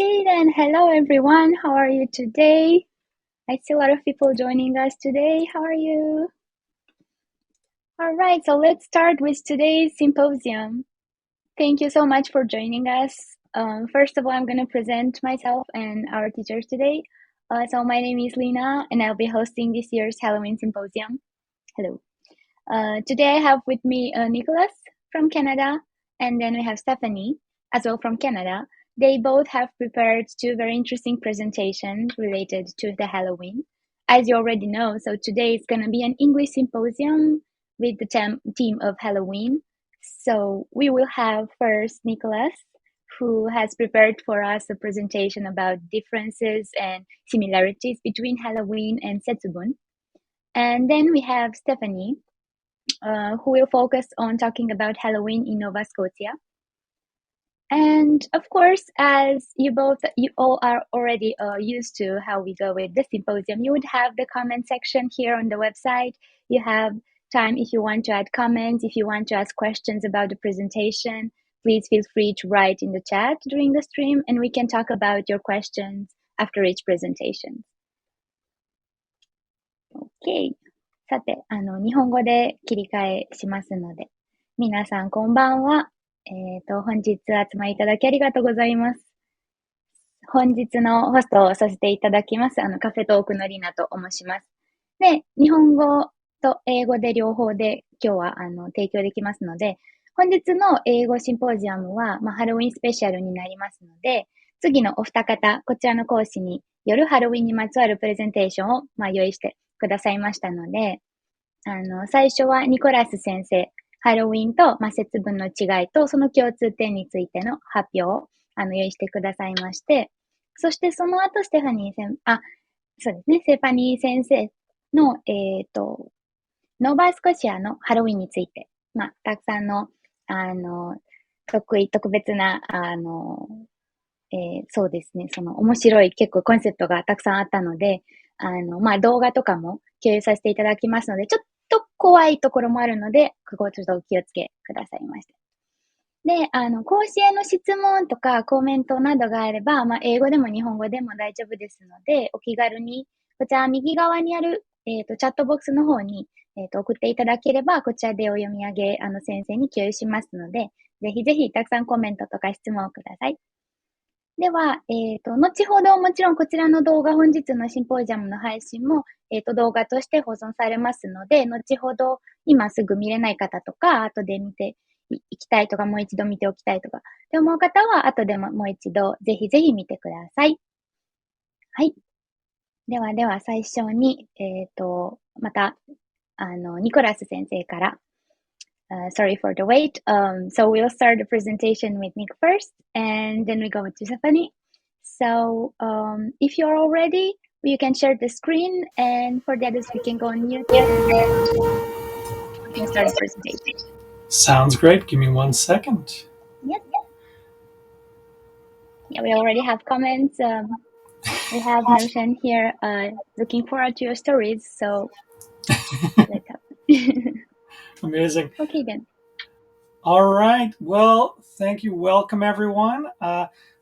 Okay then, hello everyone. How are you today? I see a lot of people joining us today. How are you? All right, so let's start with today's symposium. Thank you so much for joining us. First of all, I'm going to present myself and our teachers today. So my name is Lina, and I'll be hosting this year's Halloween Symposium. Hello. Today I have with me Nicholas from Canada, and then we have Stephanie as well from Canada. They both have prepared two very interesting presentations related to the Halloween. As you already know, so today is going to be an English symposium with the theme of Halloween. So we will have first Nicholas, who has prepared for us a presentation about differences and similarities between Halloween and Setsubun. And then we have Stephanie, who will focus on talking about Halloween in Nova Scotia. And of course, as you all are already used to how we go with the symposium, you would have the comment section here on the website. You have time if you want to add comments, if you want to ask questions about the presentation, please feel free to write in the chat during the stream, and we can talk about your questions after each presentation. Okay. さて、日本語で切り替えしますので、皆さんこんばんは。本日集まりいただきありがとうございます。本日のホストをさせていただきます。カフェトークのりなと申します。で、日本語と英語で両方で今日は提供できますので、本日の英語シンポジアムは、ハロウィンスペシャルになりますので、次のお二方、こちらの講師によるハロウィンにまつわるプレゼンテーションを、用意してくださいましたので、最初はニコラス先生、ハロウィンと、節分の違いとその共通点についての発表を用意してくださいまして、そしてその後ステファニー先生の、ノバスコシアのハロウィンについて、たくさんの、特別な、そうですね、その面白い結構コンセプトがたくさんあったので、動画とかも共有させていただきますので、ちょっと怖いところもあるので、ここをちょっとお気をつけくださいました。で、講師への質問とかコメントなどがあれば、英語でも日本語でも大丈夫ですので、お気軽に、こちら右側にある、チャットボックスの方に、送っていただければ、こちらでお読み上げ、先生に共有しますので、ぜひぜひたくさんコメントとか質問をください。では、後ほどもちろんこちらの動画、本日のシンポジアムの配信も、動画として保存されますので、後ほど今すぐ見れない方とか、後で見ていきたいとか、もう一度見ておきたいとか、って思う方は、後でもう一度、ぜひぜひ見てください。はい。では最初に、また、ニコラス先生から、sorry for the wait. So we'll start the presentation with Nick first, and then we go to Stephanie. So if you're all ready, you can share the screen, and for the others, we can go on mute, and then we can start the presentation. Sounds great. Give me 1 second. Yep. Yeah, we already have comments. We have Notion here. Looking forward to your stories. So let's have. Amazing. Okay then. All right. Well, thank you. Welcome, everyone.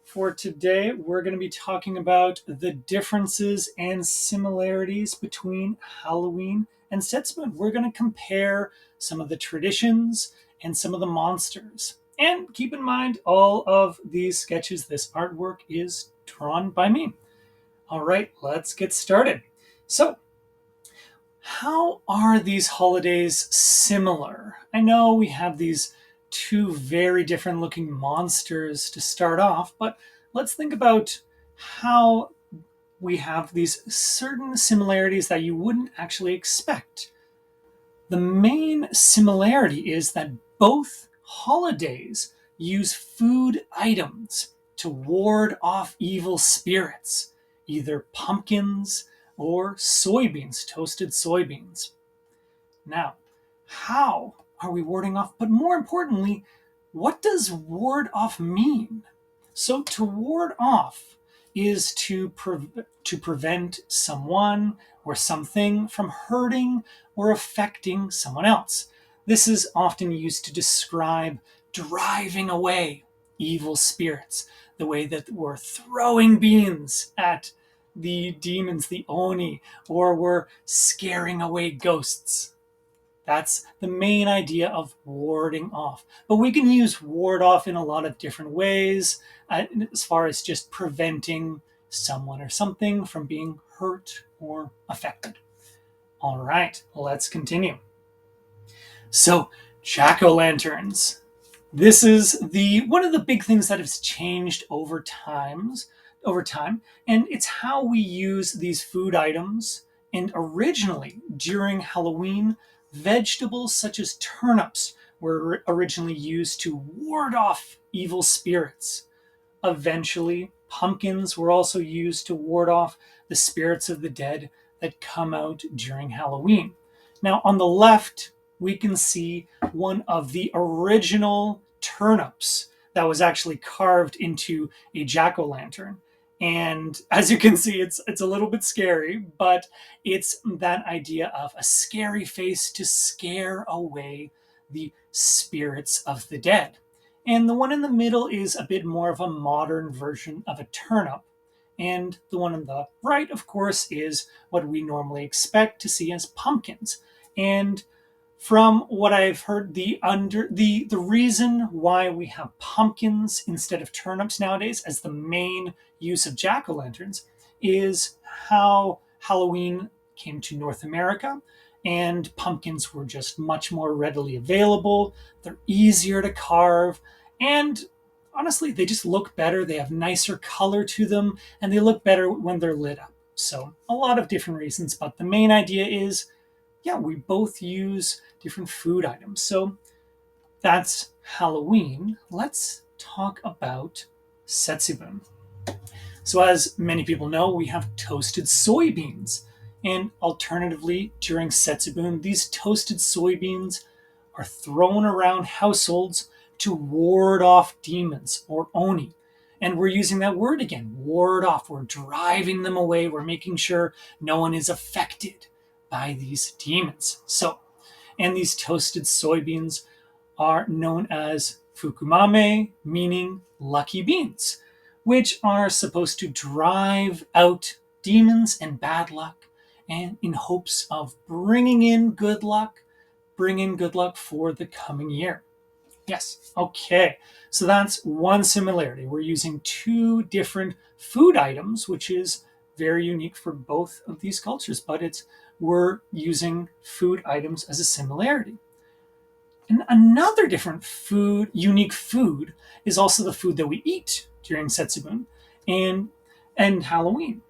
For today, we're going to be talking about the differences and similarities between Halloween and Setsubun. We're going to compare some of the traditions and some of the monsters. And keep in mind, all of these sketches, this artwork is drawn by me. All right, let's get started. So, how are these holidays similar? I know we have these two very different looking monsters to start off, but let's think about how we have these certain similarities that you wouldn't actually expect. The main similarity is that both holidays use food items to ward off evil spirits, either pumpkins or soybeans, toasted soybeans. Now, how are we warding off? But more importantly, what does ward off mean? So to ward off is to prevent someone or something from hurting or affecting someone else. This is often used to describe driving away evil spirits, the way that we're throwing beans at the demons, the oni, or we're scaring away ghosts. That's the main idea of warding off. But we can use ward off in a lot of different ways, as far as just preventing someone or something from being hurt or affected. All right, let's continue. So, jack-o'-lanterns. This is one of the big things that has changed over time, and it's how we use these food items. And originally, during Halloween, vegetables such as turnips were originally used to ward off evil spirits. Eventually, pumpkins were also used to ward off the spirits of the dead that come out during Halloween. Now, on the left, we can see one of the original turnips that was actually carved into a jack-o'-lantern. And as you can see, it's a little bit scary, but it's that idea of a scary face to scare away the spirits of the dead. And the one in the middle is a bit more of a modern version of a turnip. And the one on the right, of course, is what we normally expect to see as pumpkins. And from what I've heard, the reason why we have pumpkins instead of turnips nowadays as the main use of jack-o'-lanterns is how Halloween came to North America, and pumpkins were just much more readily available. They're easier to carve, and honestly, they just look better. They have nicer color to them, and they look better when they're lit up. So a lot of different reasons, but the main idea is, we both use different food items. So that's Halloween. Let's talk about Setsubun. So as many people know, we have toasted soybeans. And alternatively, during Setsubun, these toasted soybeans are thrown around households to ward off demons or oni. And we're using that word again, ward off. We're driving them away. We're making sure no one is affected by these demons. And these toasted soybeans are known as fukumame, meaning lucky beans, which are supposed to drive out demons and bad luck, and in hopes of bringing in good luck for the coming year. Yes, okay. So that's one similarity. We're using two different food items, which is very unique for both of these cultures, but we're using food items as a similarity. And another different unique food, is also the food that we eat during Setsubun and Halloween.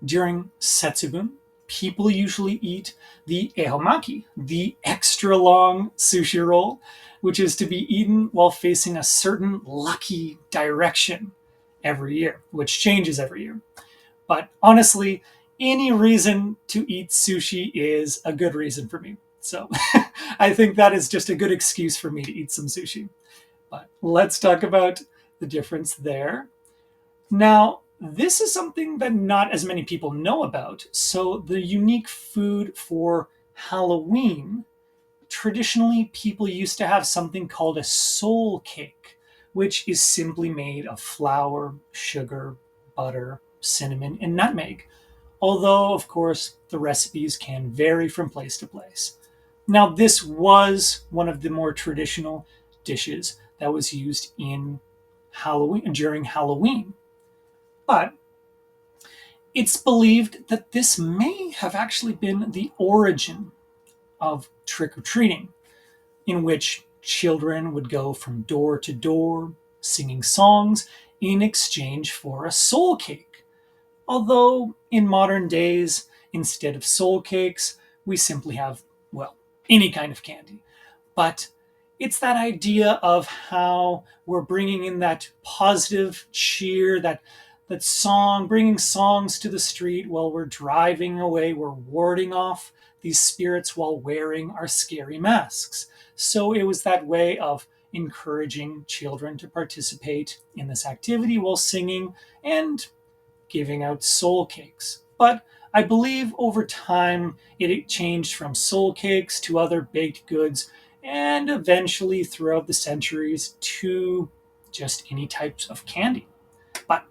During Setsubun, people usually eat the ehomaki, the extra long sushi roll, which is to be eaten while facing a certain lucky direction every year, which changes every year. But honestly, any reason to eat sushi is a good reason for me. So I think that is just a good excuse for me to eat some sushi. But let's talk about the difference there. Now, this is something that not as many people know about. So the unique food for Halloween, traditionally people used to have something called a soul cake, which is simply made of flour, sugar, butter, cinnamon, and nutmeg. Although, of course, the recipes can vary from place to place. Now, this was one of the more traditional dishes that was used in Halloween during Halloween. But it's believed that this may have actually been the origin of trick-or-treating, in which children would go from door to door singing songs in exchange for a soul cake. Although in modern days, instead of soul cakes, we simply have, any kind of candy. But it's that idea of how we're bringing in that positive cheer, that song, bringing songs to the street while we're driving away. We're warding off these spirits while wearing our scary masks. So it was that way of encouraging children to participate in this activity while singing and giving out soul cakes. But I believe over time it changed from soul cakes to other baked goods, and eventually throughout the centuries to just any types of candy. But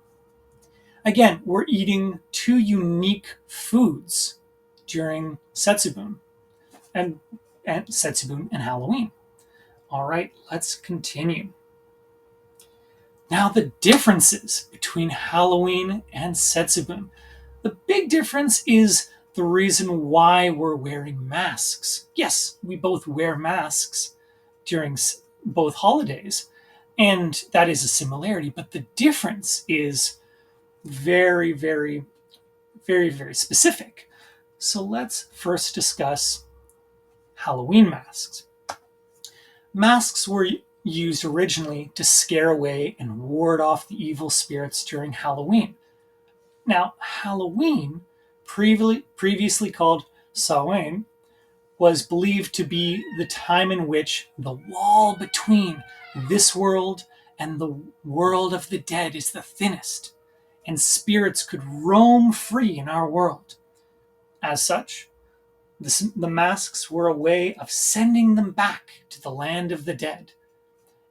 again, we're eating two unique foods during Setsubun and Setsubun and Halloween. All right, let's continue. Now, the differences between Halloween and Setsubun. The big difference is the reason why we're wearing masks. Yes, we both wear masks during both holidays, and that is a similarity, but the difference is very, very, very, very specific. So let's first discuss Halloween masks. Masks were used originally to scare away and ward off the evil spirits during Halloween. Now, Halloween, previously called Samhain, was believed to be the time in which the wall between this world and the world of the dead is the thinnest, and spirits could roam free in our world. As such, the masks were a way of sending them back to the land of the dead.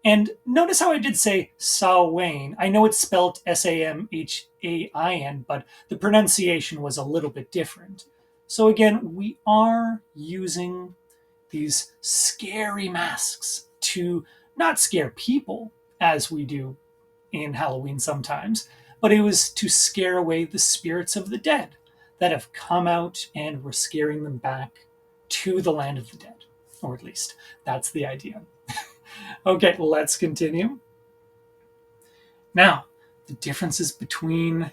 And notice how I did say Samhain. I know it's spelled Samhain, but the pronunciation was a little bit different. So again, we are using these scary masks to not scare people, as we do in Halloween sometimes, but it was to scare away the spirits of the dead that have come out, and we're scaring them back to the land of the dead. Or at least, that's the idea. Okay, let's continue. Now, the differences between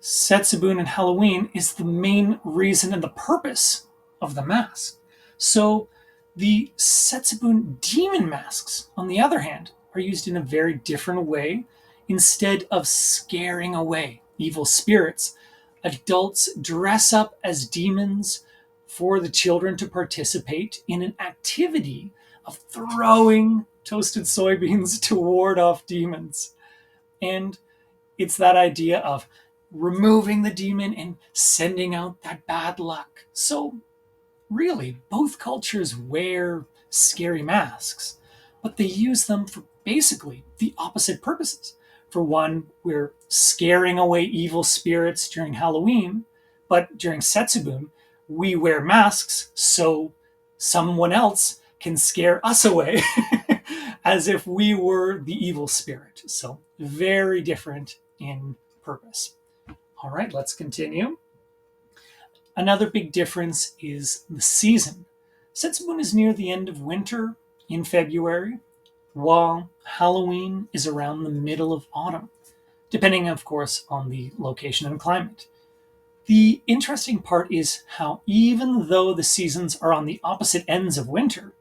Setsubun and Halloween is the main reason and the purpose of the mask. So, the Setsubun demon masks, on the other hand, are used in a very different way. Instead of scaring away evil spirits, adults dress up as demons for the children to participate in an activity of throwing toasted soybeans to ward off demons. And it's that idea of removing the demon and sending out that bad luck. So really, both cultures wear scary masks, but they use them for basically the opposite purposes. For one, we're scaring away evil spirits during Halloween, but during Setsubun, we wear masks so someone else can scare us away as if we were the evil spirit. So very different in purpose. All right, let's continue. Another big difference is the season. Setsubun is near the end of winter in February, while Halloween is around the middle of autumn, depending, of course, on the location and climate. The interesting part is how even though the seasons are on the opposite ends of winter,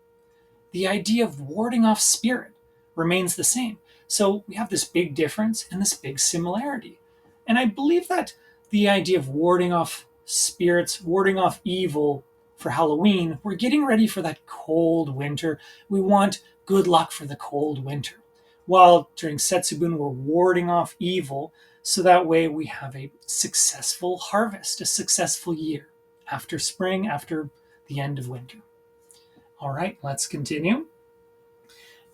the idea of warding off spirit remains the same. So we have this big difference and this big similarity. And I believe that the idea of warding off spirits, warding off evil for Halloween, we're getting ready for that cold winter. We want good luck for the cold winter. While during Setsubun, we're warding off evil, so that way we have a successful harvest, a successful year after spring, after the end of winter. All right, let's continue.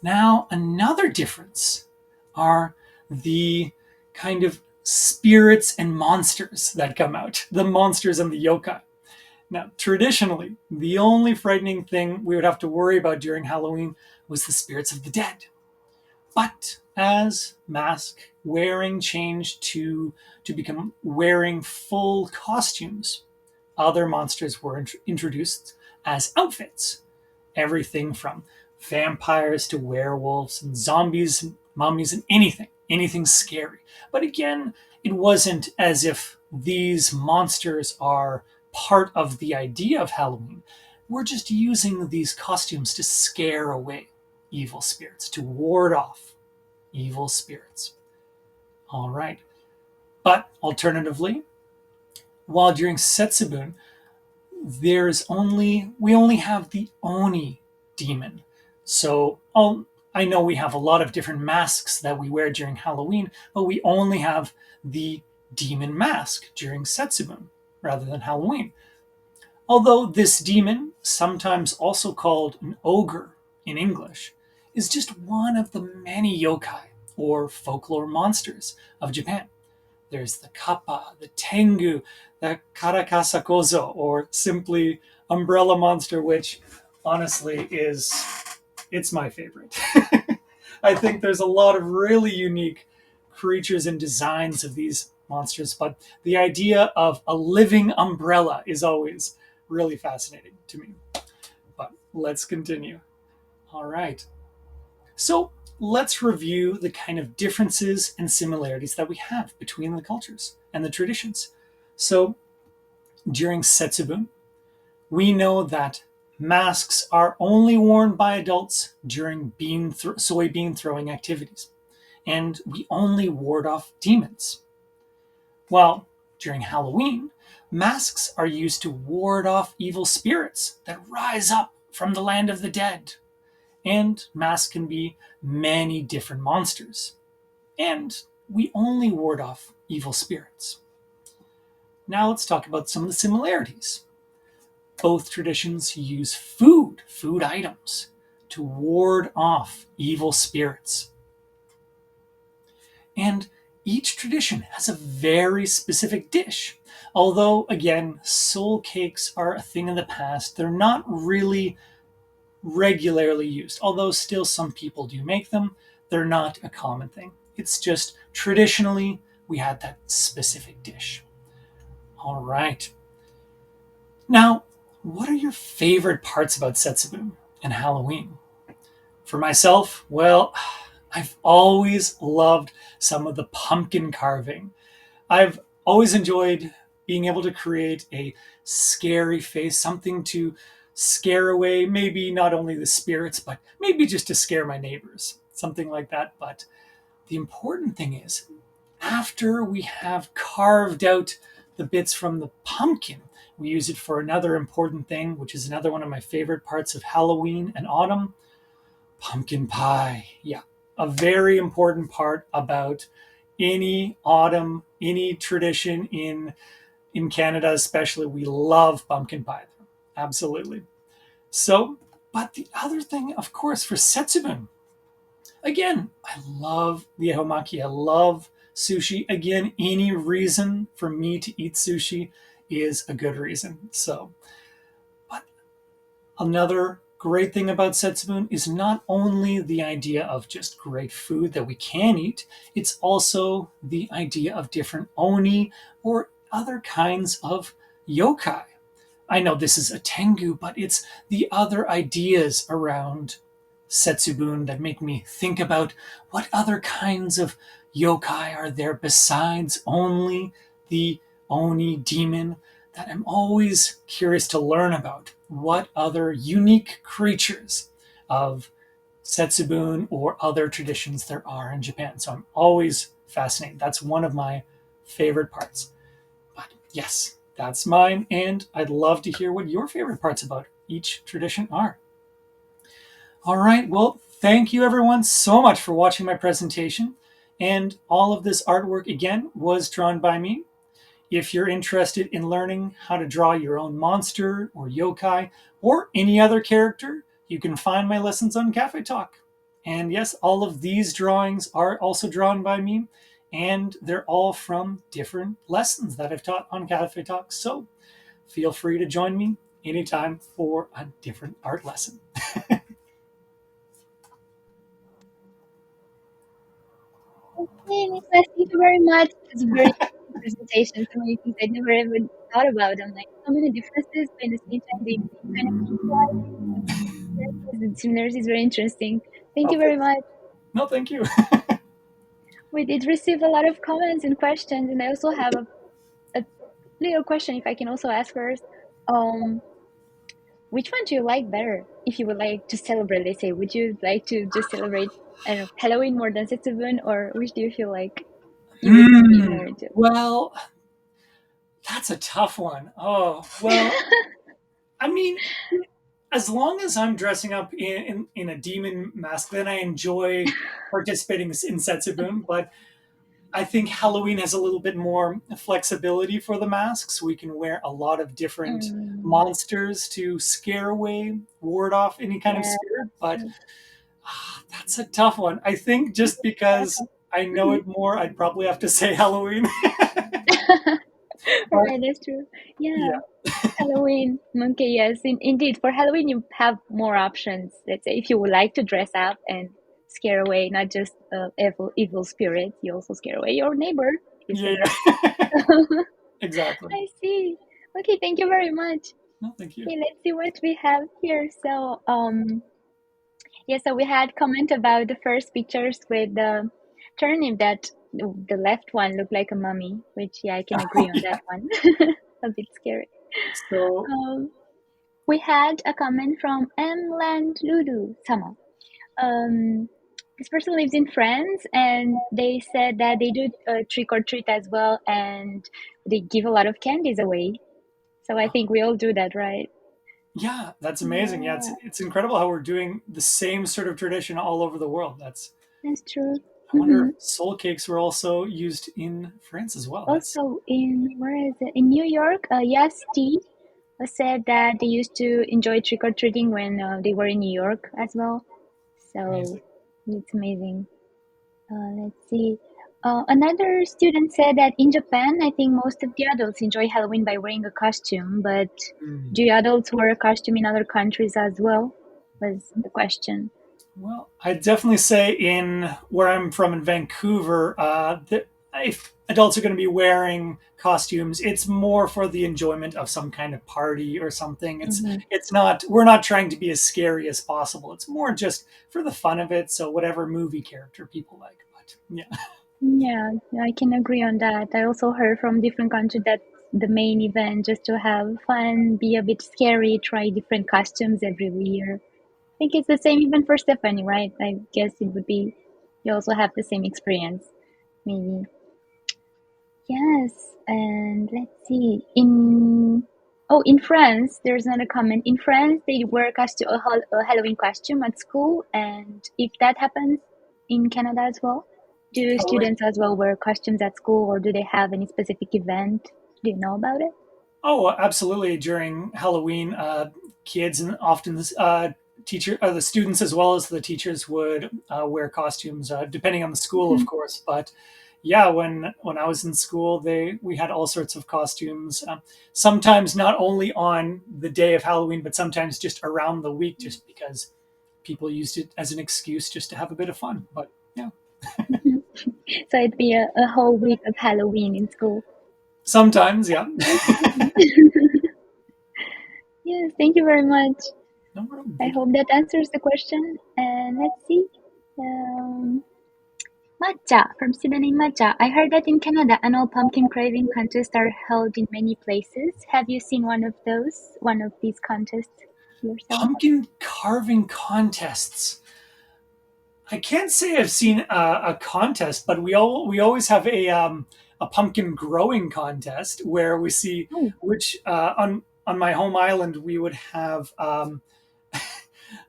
Now, another difference are the kind of spirits and monsters that come out, the monsters and the yokai. Now, traditionally, the only frightening thing we would have to worry about during Halloween was the spirits of the dead. But as mask wearing changed to become wearing full costumes, other monsters were introduced as outfits. Everything from vampires to werewolves and zombies and mummies and anything scary. But again, it wasn't as if these monsters are part of the idea of Halloween. We're just using these costumes to scare away evil spirits, to ward off evil spirits. All right. But alternatively, while during Setsubun, we only have the Oni demon. So I know we have a lot of different masks that we wear during Halloween, but we only have the demon mask during Setsubun rather than Halloween. Although this demon, sometimes also called an ogre in English, is just one of the many yokai or folklore monsters of Japan. There's the kappa, the tengu, the karakasakozo, or simply umbrella monster, which honestly it's my favorite. I think there's a lot of really unique creatures and designs of these monsters, but the idea of a living umbrella is always really fascinating to me. But let's continue. All right. So let's review the kind of differences and similarities that we have between the cultures and the traditions. So during Setsubun, we know that masks are only worn by adults during soybean throwing activities, and we only ward off demons. Well, during Halloween, masks are used to ward off evil spirits that rise up from the land of the dead. And masks can be many different monsters. And we only ward off evil spirits. Now let's talk about some of the similarities. Both traditions use food items, to ward off evil spirits. And each tradition has a very specific dish. Although, again, soul cakes are a thing of the past. They're not really regularly used. Although still some people do make them, they're not a common thing. It's just traditionally we had that specific dish. All right. Now, what are your favorite parts about Setsubun and Halloween? For myself, well, I've always loved some of the pumpkin carving. I've always enjoyed being able to create a scary face, something to scare away maybe not only the spirits, but maybe just to scare my neighbors, something like that. But the important thing is, after we have carved out the bits from the pumpkin, we use it for another important thing, which is another one of my favorite parts of Halloween and autumn, pumpkin pie. Yeah, a very important part about any autumn, any tradition in Canada especially. We love pumpkin pie. Absolutely. So, but the other thing, of course, for Setsubun, again, I love the ehomaki. I love sushi. Again, any reason for me to eat sushi is a good reason. So, but another great thing about Setsubun is not only the idea of just great food that we can eat, it's also the idea of different oni or other kinds of yokai. I know this is a tengu, but it's the other ideas around Setsubun that make me think about what other kinds of yokai are there besides only the oni demon, that I'm always curious to learn about. What other unique creatures of Setsubun or other traditions there are in Japan. So I'm always fascinated. That's one of my favorite parts. But yes, that's mine, and I'd love to hear what your favorite parts about each tradition are. All right, well, thank you everyone so much for watching my presentation. And all of this artwork, again, was drawn by me. If you're interested in learning how to draw your own monster or yokai or any other character, you can find my lessons on Cafetalk. And yes, all of these drawings are also drawn by me, and they're all from different lessons that I've taught on Cafetalk. So feel free to join me anytime for a different art lesson. Okay, Nicholas, thank you very much. It's a very interesting presentation. So many things I never even thought about them. Like so many differences, but at the same time they kind of equalize. The similarities is very interesting. Thank you Okay. very much. No, thank you. We did receive a lot of comments and questions, and I also have a little question if I can also ask first. Which one do you like better? If you would like to celebrate, let's say, would you like to just celebrate, I don't know, Halloween more than Setsubun, or which do you feel like you would be more into? Well, that's a tough one. Oh, well, I mean, as long as I'm dressing up in a demon mask, then I enjoy participating in Setsubun. But I think Halloween has a little bit more flexibility for the masks. We can wear a lot of different monsters to scare away, ward off any kind of Yeah. spirit. But That's a tough one. I think just because I know it more, I'd probably have to say Halloween. But Right, that's true. Yeah, yeah, Halloween. Okay, yes, indeed. For Halloween, you have more options. Let's say if you would like to dress up and scare away not just evil spirits, you also scare away your neighbor. You yeah, say. yeah. Exactly. I see. Okay, thank you very much. No, thank you. Okay, let's see what we have here. So, yeah, so we had comment about the first pictures with the turnip that the left one looked like a mummy, which yeah, I can agree on that Yeah. one. A bit scary. So, Um, we had a comment from Mland Lulu Sama. Um, this person lives in France, and they said that they do trick or treat as well, and they give a lot of candies away. So I think we all do that, right? yeah, that's amazing. Yeah, Yeah, it's incredible how we're doing the same sort of tradition all over the world. that's true. I wonder Hmm. if soul cakes were also used in France as well. That's Also, where is it? In New York, Yes T said that they used to enjoy trick or treating when they were in New York as well. So amazing. it's amazing. Let's see. Another student said that in Japan, I think most of the adults enjoy Halloween by wearing a costume, but Mm. do adults wear a costume in other countries as well? Was the question. Well, I'd definitely say in where I'm from in Vancouver, that if adults are going to be wearing costumes, it's more for the enjoyment of some kind of party or something. Mm-hmm. It's not we're not trying to be as scary as possible. It's more just for the fun of it. So whatever movie character people like. But yeah, Yeah, I can agree on that. I also heard from different countries that the main event just to have fun, be a bit scary, try different costumes every year. I think it's the same even for Stephanie, right? I guess it would be you also have the same experience, maybe. Yes, and let's see. In France, there's another comment. In France, they wear a Halloween costume at school, and if that happens in Canada as well, do Halloween. students as well wear costumes at school, or do they have any specific event? Do you know about it? Oh, absolutely. During Halloween, kids and often the students as well as the teachers would wear costumes, depending on the school, of Mhm. course. But yeah, when I was in school, they we had all sorts of costumes. Sometimes not only on the day of Halloween, but sometimes just around the week, just because people used it as an excuse just to have a bit of fun. But yeah, Mhm. So it'd be a whole week of Halloween in school. sometimes, yeah. Mhm. Yes, thank you very much. No problem. I Thank you. hope that answers the question. And let's see. Um, Matcha from Sydney Matcha. I heard that in Canada, annual pumpkin carving contests are held in many places. Have you seen one of these contests yourself? Pumpkin carving contests. I can't say I've seen a contest, but we always have a pumpkin growing contest where we see Oh, which on my home island we would have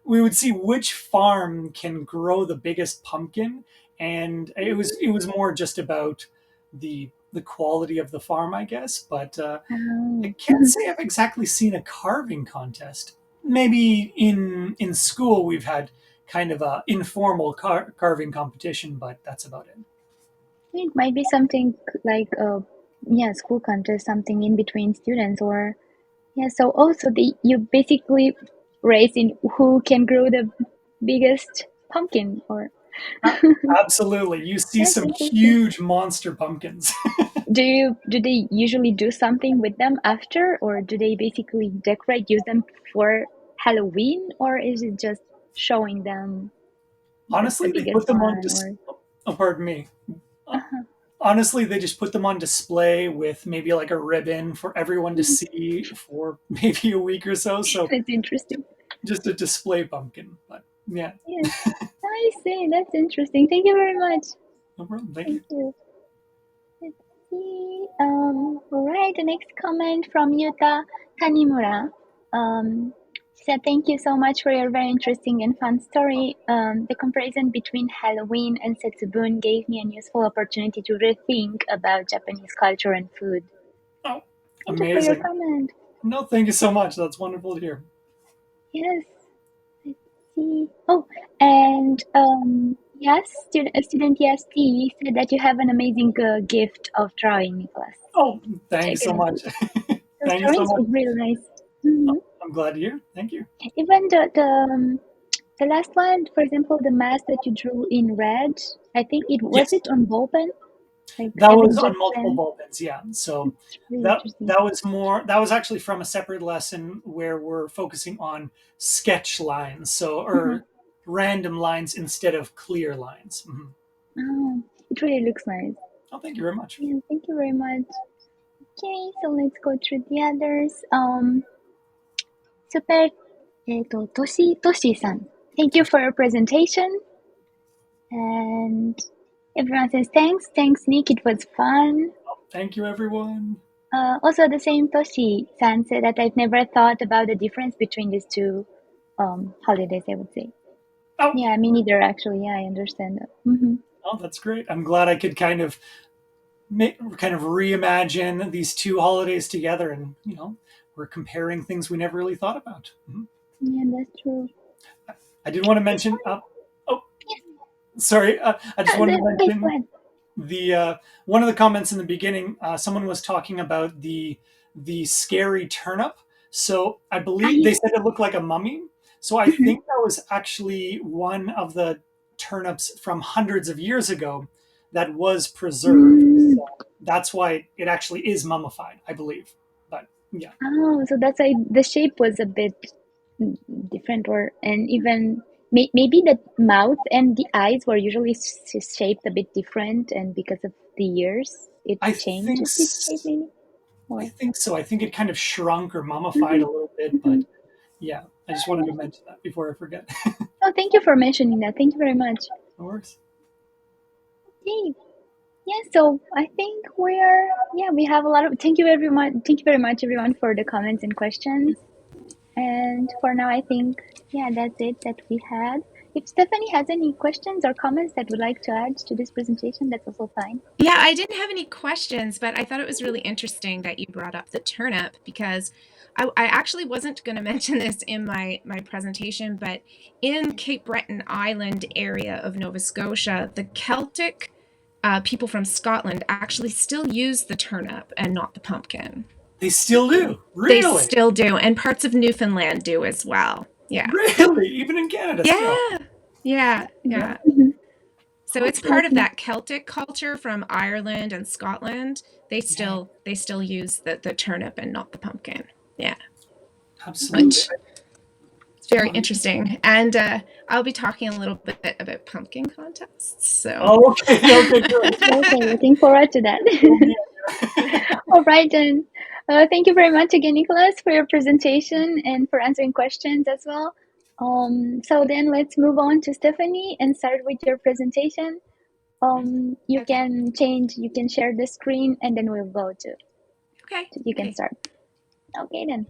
we would see which farm can grow the biggest pumpkin, and it was more just about the quality of the farm, I guess. But I oh. can't say I've exactly seen a carving contest. Maybe in school we've had kind of a informal carving competition, but that's about it. It might be something like yeah, school contest, something in between students, or yeah. So also you basically race in who can grow the biggest pumpkin, or A- Absolutely, you see that's some interesting. huge monster pumpkins. Do they usually do something with them after, or do they basically decorate, use them for Halloween, or is it just showing them the Honestly, they biggest put them on one? dis- Or oh, pardon me. Uh, uh-huh. Honestly, they just put them on display with maybe like a ribbon for everyone to Mhm. see for maybe a week or so. So That's interesting. just a display pumpkin. But yeah, Yes, I see. That's interesting. Thank you very much. no problem. Thank you. Thank you. Let's see. All right. The next comment from Yuta Tanimura. She said, "Thank you so much for your very interesting and fun story. The comparison between Halloween and Setsubun gave me a useful opportunity to rethink about Japanese culture and food." Oh, Thank you for your amazing. comment. No, thank you so much. That's wonderful to hear. Yes. Let's see. Oh, And yes, student EST said that you have an amazing gift of drawing, Nicholas. Oh, thank you Check so it out. much. Those Thank you so drawings were much. really nice. Mhm. I'm glad to hear. Thank you. Even the last one, for example, the mask that you drew in red, I think it was Yes. it on ball pen? Like That having was on just multiple pen. ball pens, yeah. So It's really that interesting. that was actually from a separate lesson where we're focusing on sketch lines, so or random lines instead of clear lines. Mhm. Oh, it really looks nice. Oh, thank you very much. Yeah, thank you very much. Okay, so let's go through the others. Super, Toshi-san. Thank you for your presentation. And everyone says thanks. Thanks, Nick. It was fun. Thank you, everyone. Also, the same Toshi-san said that I've never thought about the difference between these two holidays, I would say. Oh, Yeah, me neither, actually. Yeah, I understand that. oh, that's great. I'm glad I could kind of reimagine these two holidays together, and we're comparing things we never really thought about. Mhm. Yeah, that's true. I did want to mention. Oh, sorry. I just wanted to Okay, go mention ahead. the one of the comments in the beginning. Someone was talking about the scary turnip. So I believe they Yeah. said it looked like a mummy. So I think that was actually one of the turnips from hundreds of years ago that was preserved. So that's why it actually is mummified, I believe. But yeah. Oh, so that's why the shape was a bit different, and even maybe the mouth and the eyes were usually shaped a bit different, and because of the years, it I think changes its shape, maybe. I Or think so. I think it kind of shrunk or mummified a little bit, but yeah, I just wanted to mention that before I forget. Oh, thank you for mentioning that. Thank you very much. No worries. Okay. Yeah, so I think we have a lot of, thank you everyone. Thank you very much everyone for the comments and questions. And for now, I think, that's it that we had. If Stephanie has any questions or comments that would like to add to this presentation, that's also fine. Yeah, I didn't have any questions, but I thought it was really interesting that you brought up the turnip, because I actually wasn't going to mention this in my presentation, but in Cape Breton Island area of Nova Scotia, the Celtic people from Scotland actually still use the turnip and not the pumpkin. They still do? Really? They still do, and parts of Newfoundland do as well. Yeah. Really? Even in Canada still? Yeah. So it's part of that Celtic culture from Ireland and Scotland. They still use the turnip and not the pumpkin. Yeah. Absolutely. Which is very interesting. And I'll be talking a little bit about pumpkin contests. So. Oh, okay, good. Okay, looking forward to that. All right, then. Thank you very much again, Nicholas, for your presentation and for answering questions as well. So then let's move on to Stephanie and start with your presentation. You can share the screen and then we'll go to. Okay. You can start. Okay, then.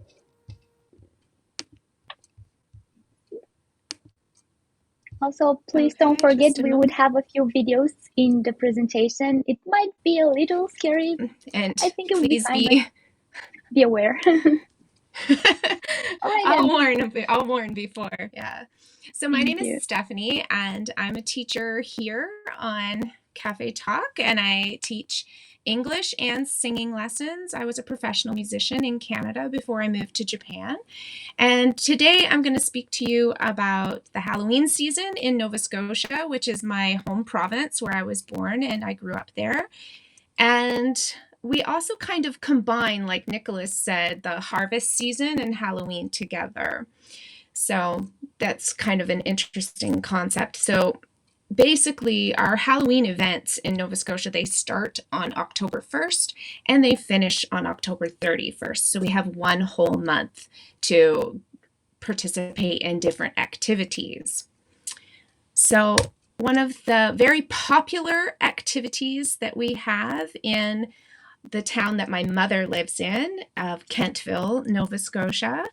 Also, please don't forget we would have a few videos in the presentation. It might be a little scary, and I think it will be fine. Be aware. All right, I'll warn before. Yeah. So my name is Stephanie, and I'm a teacher here on Cafetalk, and I teach English and singing lessons. I was a professional musician in Canada before I moved to Japan. And today I'm going to speak to you about the Halloween season in Nova Scotia, which is my home province where I was born and I grew up there. And we also kind of combine, like Nicholas said, the harvest season and Halloween together. So that's kind of an interesting concept. So basically, our Halloween events in Nova Scotia, they start on October 1st and they finish on October 31st. So we have one whole month to participate in different activities. So one of the very popular activities that we have in the town that my mother lives in, of Kentville, Nova Scotia,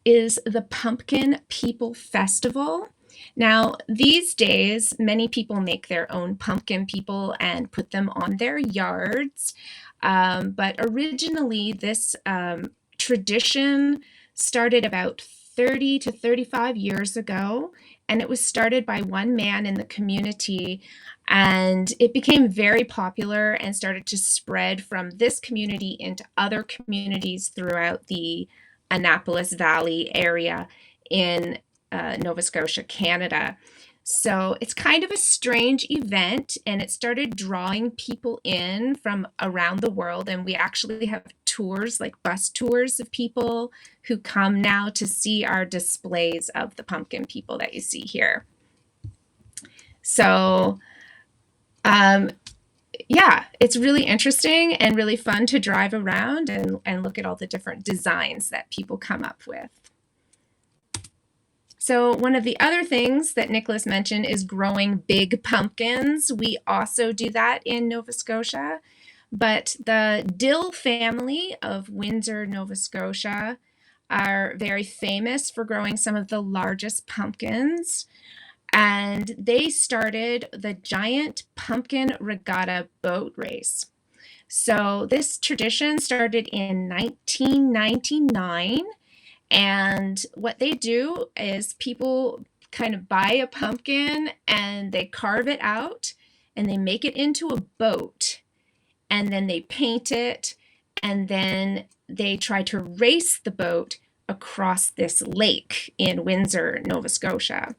is the Pumpkin People Festival. Now, these days, many people make their own pumpkin people and put them on their yards. But originally, this tradition started about 30 to 35 years ago, and it was started by one man in the community, and it became very popular and started to spread from this community into other communities throughout the Annapolis Valley area in Nova Scotia, Canada. So it's kind of a strange event, and it started drawing people in from around the world. And we actually have tours, like bus tours of people who come now to see our displays of the pumpkin people that you see here. So, yeah, it's really interesting and really fun to drive around and look at all the different designs that people come up with. So one of the other things that Nicholas mentioned is growing big pumpkins. We also do that in Nova Scotia, but the Dill family of Windsor, Nova Scotia are very famous for growing some of the largest pumpkins, and they started the Giant Pumpkin Regatta boat race. So this tradition started in 1999. And what they do is people kind of buy a pumpkin and they carve it out and they make it into a boat, and then they paint it, and then they try to race the boat across this lake in Windsor, Nova Scotia.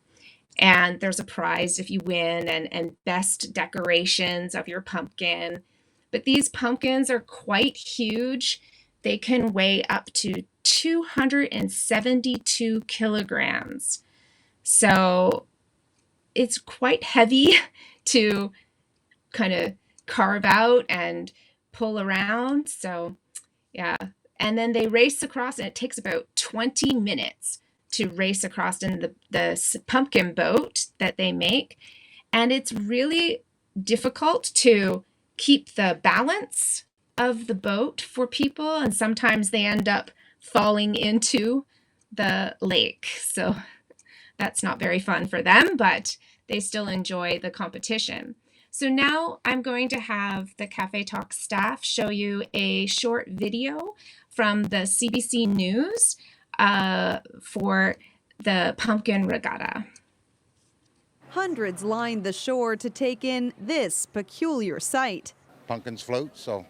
And there's a prize if you win, and best decorations of your pumpkin. But these pumpkins are quite huge. They can weigh up to 272 kilograms. So it's quite heavy to kind of carve out and pull around. So yeah, and then they race across, and it takes about 20 minutes to race across in the pumpkin boat that they make. And it's really difficult to keep the balance of the boat for people, and sometimes they end up falling into the lake. So that's not very fun for them, but they still enjoy the competition. So now I'm going to have the Cafe Talk staff show you a short video from the CBC News for the Pumpkin Regatta. Hundreds lined the shore to take in this peculiar sight. Pumpkins float, so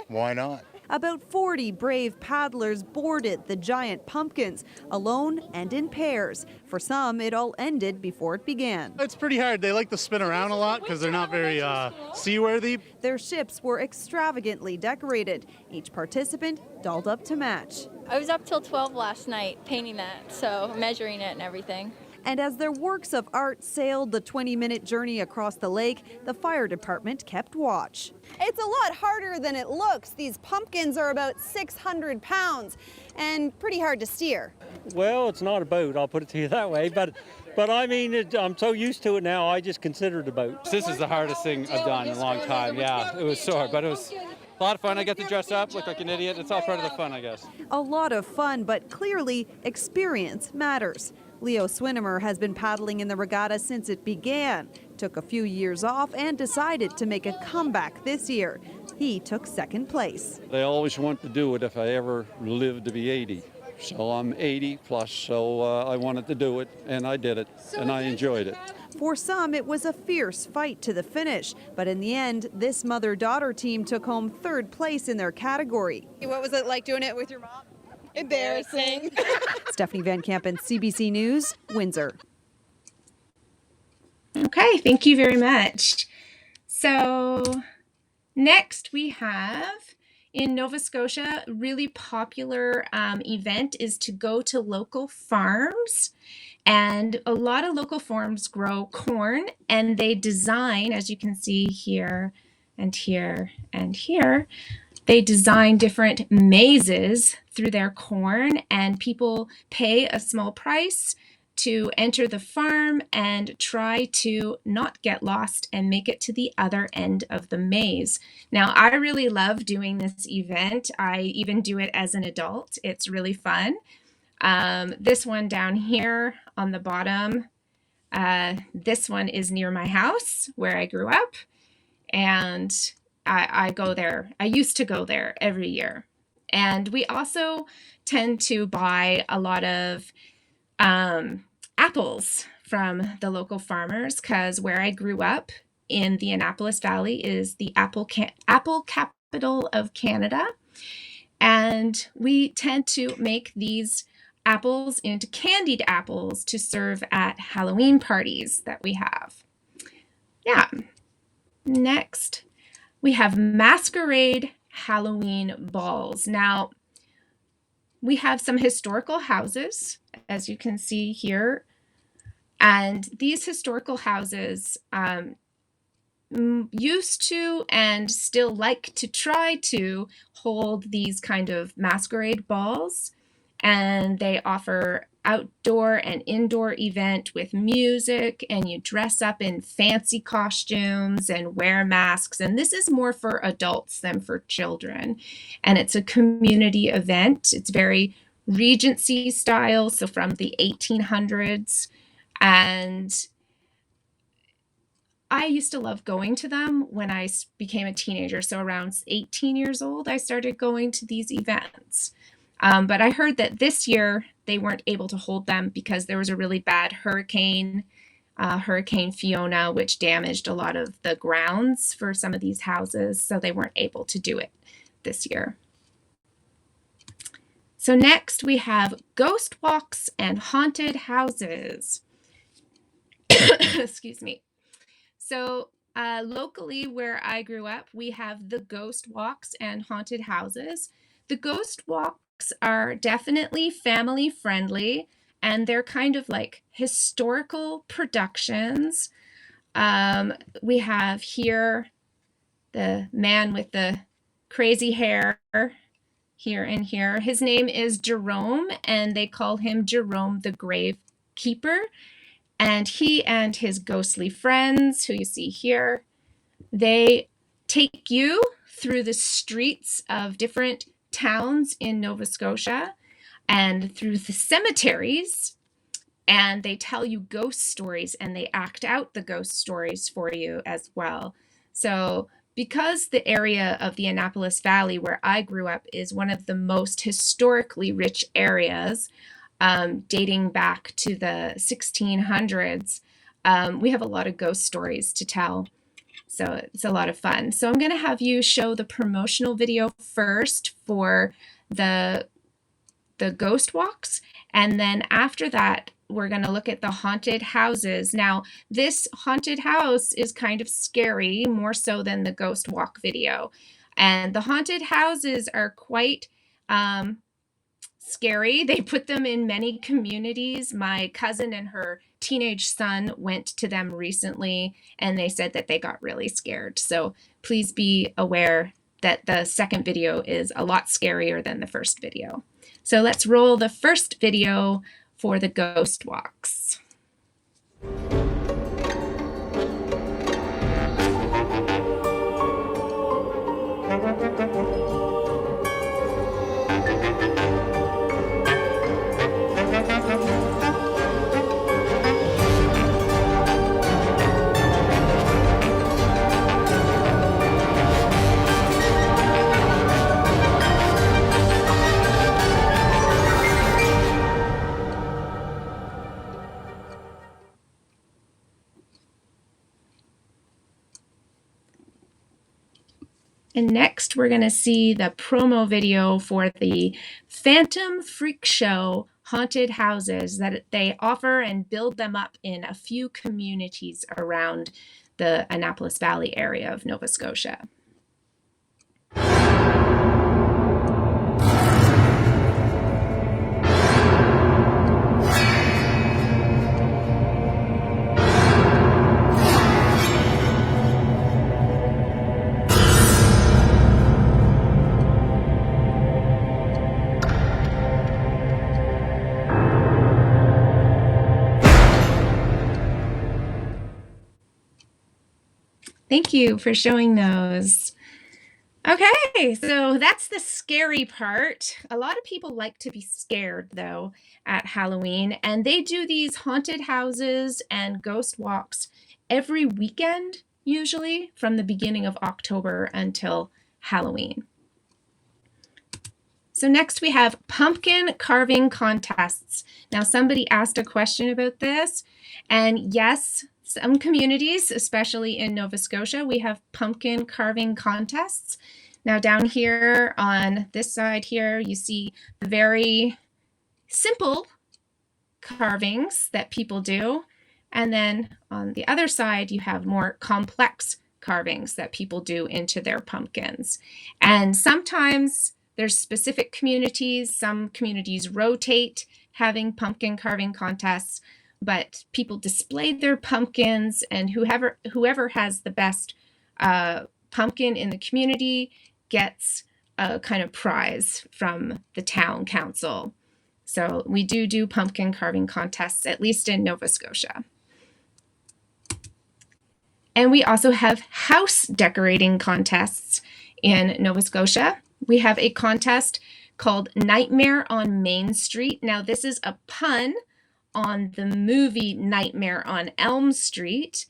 why not? About 40 brave paddlers boarded the giant pumpkins, alone and in pairs. For some, it all ended before it began. It's pretty hard. They like to spin around a lot because they're not very seaworthy. Their ships were extravagantly decorated, each participant dolled up to match. I was up till 12 last night painting that, so measuring it and everything. And as their works of art sailed the 20-minute journey across the lake, the fire department kept watch. It's a lot harder than it looks. These pumpkins are about 600 pounds and pretty hard to steer. Well, it's not a boat, I'll put it to you that way, but I mean, I'm so used to it now, I just consider it a boat. This is the hardest thing I've done in a long time. Yeah, it was sore, but it was a lot of fun. I get to dress up, look like an idiot. It's all part of the fun, I guess. A lot of fun, but clearly experience matters. Leo Swinimer has been paddling in the regatta since it began, took a few years off and decided to make a comeback this year. He took second place. I always want to do it if I ever live to be 80. So I'm 80 plus, so I wanted to do it, and I did it, and I enjoyed it. For some, it was a fierce fight to the finish, but in the end, this mother-daughter team took home third place in their category. What was it like doing it with your mom? Embarrassing. Stephanie Van Kampen, CBC News, Windsor. Okay, thank you very much. So next we have, in Nova Scotia, a really popular event is to go to local farms. And a lot of local farms grow corn, and they design, as you can see here and here and here, they design different mazes through their corn, and people pay a small price to enter the farm and try to not get lost and make it to the other end of the maze. Now, I really love doing this event. I even do it as an adult. It's really fun. This one down here on the bottom, this one is near my house where I grew up, and I go there. I used to go there every year. And we also tend to buy a lot of apples from the local farmers, because where I grew up in the Annapolis Valley is the apple capital of Canada. And we tend to make these apples into candied apples to serve at Halloween parties that we have. Yeah. Next, we have masquerade Halloween balls. Now, we have some historical houses, as you can see here. And these historical houses used to and still like to try to hold these kind of masquerade balls. And they offer outdoor and indoor event with music, and you dress up in fancy costumes and wear masks. And this is more for adults than for children. And it's a community event. It's very Regency style, so from the 1800s. And I used to love going to them when I became a teenager. So around 18 years old, I started going to these events. But I heard that this year they weren't able to hold them because there was a really bad hurricane, Hurricane Fiona, which damaged a lot of the grounds for some of these houses. So they weren't able to do it this year. So next we have ghost walks and haunted houses. Excuse me. So locally where I grew up, we have the ghost walks and haunted houses. The ghost walks are definitely family friendly, and they're kind of like historical productions. We have here the man with the crazy hair here and here. His name is Jerome, and they call him Jerome the Grave Keeper. And he and his ghostly friends, who you see here, they take you through the streets of different towns in Nova Scotia and through the cemeteries, and they tell you ghost stories, and they act out the ghost stories for you as well. So because the area of the Annapolis Valley where I grew up is one of the most historically rich areas, dating back to the 1600s, we have a lot of ghost stories to tell. So it's a lot of fun. So I'm going to have you show the promotional video first for the ghost walks. And then after that, we're going to look at the haunted houses. Now, this haunted house is kind of scary, more so than the ghost walk video. And the haunted houses are quite scary. They put them in many communities. My cousin and her teenage son went to them recently, and they said that they got really scared. So please be aware that the second video is a lot scarier than the first video. So let's roll the first video for the ghost walks. And next, we're going to see the promo video for the Phantom Freak Show haunted houses that they offer and build them up in a few communities around the Annapolis Valley area of Nova Scotia. Thank you for showing those. Okay, so that's the scary part. A lot of people like to be scared, though, at Halloween, and they do these haunted houses and ghost walks every weekend, usually, from the beginning of October until Halloween. So next we have pumpkin carving contests. Now somebody asked a question about this, and yes, some communities, especially in Nova Scotia, we have pumpkin carving contests. Now down here on this side here, you see very simple carvings that people do. And then on the other side, you have more complex carvings that people do into their pumpkins. And sometimes there's specific communities. Some communities rotate having pumpkin carving contests, but people display their pumpkins, and whoever has the best pumpkin in the community gets a kind of prize from the town council. So we do pumpkin carving contests, at least in Nova Scotia. And we also have house decorating contests in Nova Scotia. We have a contest called Nightmare on Main Street. Now, this is a pun on the movie Nightmare on Elm Street.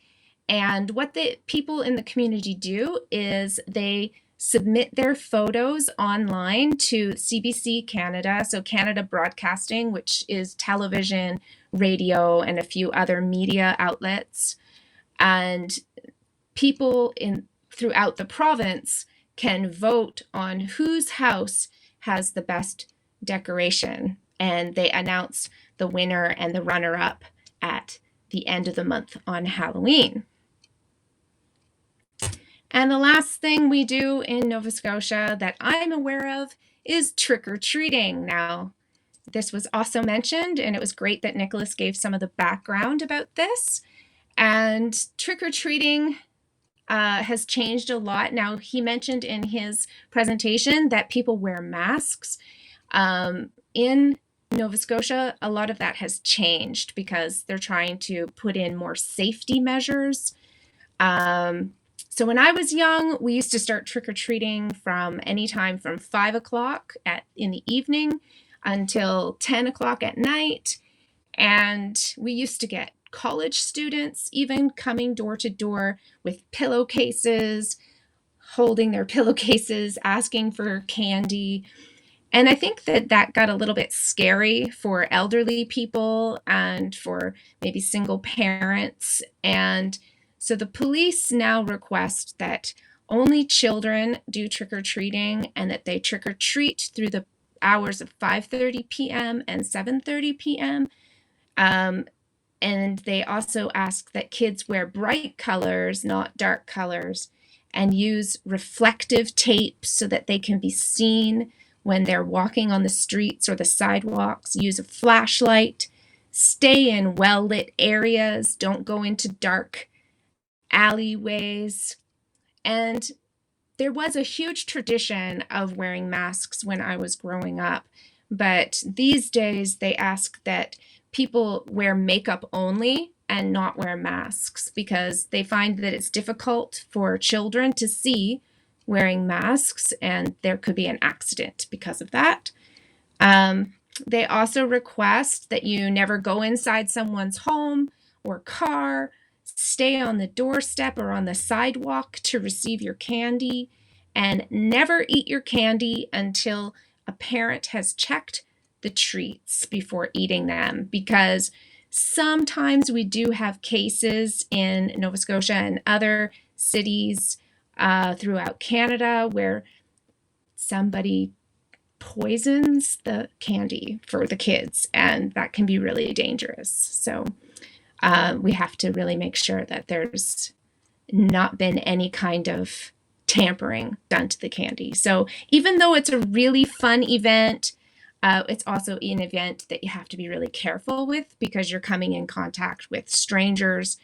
And what the people in the community do is they submit their photos online to CBC Canada, so Canada Broadcasting, which is television, radio, and a few other media outlets. And people throughout the province can vote on whose house has the best decoration, and they announce the winner and the runner-up at the end of the month on Halloween. And the last thing we do in Nova Scotia that I'm aware of is trick-or-treating. Now, this was also mentioned, and it was great that Nicholas gave some of the background about this. And trick-or-treating has changed a lot. Now, he mentioned in his presentation that people wear masks. In Nova Scotia, a lot of that has changed because they're trying to put in more safety measures. So when I was young, we used to start trick-or-treating from anytime from 5 o'clock in the evening until 10 o'clock at night. And we used to get college students even coming door to door with pillowcases, holding their pillowcases, asking for candy. And I think that got a little bit scary for elderly people and for maybe single parents. And so the police now request that only children do trick-or-treating and that they trick-or-treat through the hours of 5:30 p.m. and 7:30 p.m. And they also ask that kids wear bright colors, not dark colors, and use reflective tape so that they can be seen when they're walking on the streets or the sidewalks. Use a flashlight. Stay in well-lit areas. Don't go into dark alleyways. And there was a huge tradition of wearing masks when I was growing up, but these days they ask that people wear makeup only and not wear masks because they find that it's difficult for children to see wearing masks, and there could be an accident because of that. They also request that you never go inside someone's home or car, stay on the doorstep or on the sidewalk to receive your candy, and never eat your candy until a parent has checked the treats before eating them, because sometimes we do have cases in Nova Scotia and other cities throughout Canada where somebody poisons the candy for the kids, and that can be really dangerous. So we have to really make sure that there's not been any kind of tampering done to the candy. So even though it's a really fun event, it's also an event that you have to be really careful with because you're coming in contact with strangers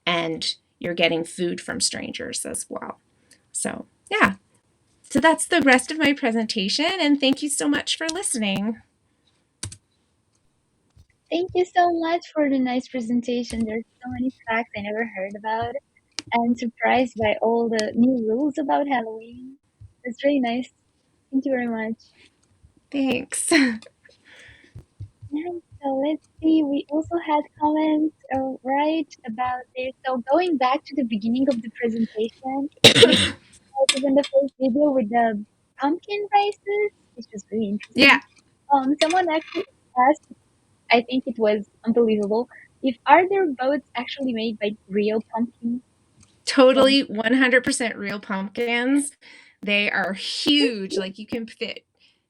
and you're getting food from strangers as well. So yeah, so that's the rest of my presentation, and thank you so much for listening. Thank you so much for the nice presentation. There's so many facts I never heard about, and surprised by all the new rules about Halloween. It's really nice. Thank you very much. Thanks. And so let's see, we also had comments, right, about this. So going back to the beginning of the presentation, even the first video with the pumpkin races, It's just really interesting. Yeah. Someone actually asked, I think it was unbelievable, are there boats actually made by real pumpkins? Totally 100% real pumpkins. They are huge. Like you can fit